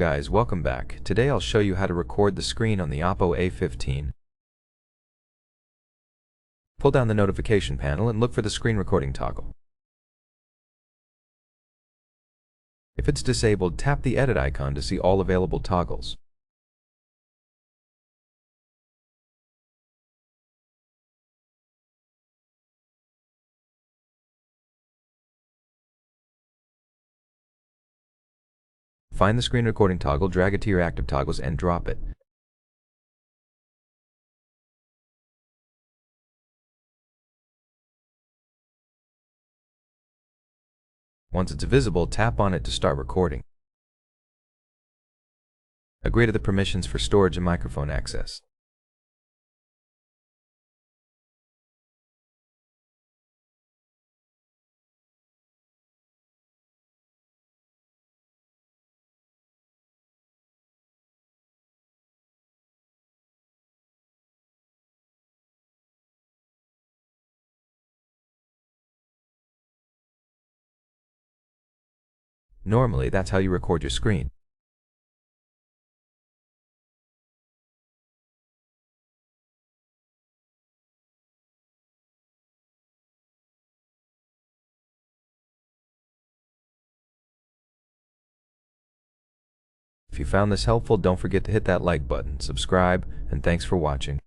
Guys, welcome back. Today I'll show you how to record the screen on the OPPO A15. Pull down the notification panel and look for the screen recording toggle. If it's disabled, tap the edit icon to see all available toggles. Find the screen recording toggle, drag it to your active toggles, and drop it. Once it's visible, tap on it to start recording. Agree to the permissions for storage and microphone access. Normally, that's how you record your screen. If you found this helpful, don't forget to hit that like button, subscribe, and thanks for watching.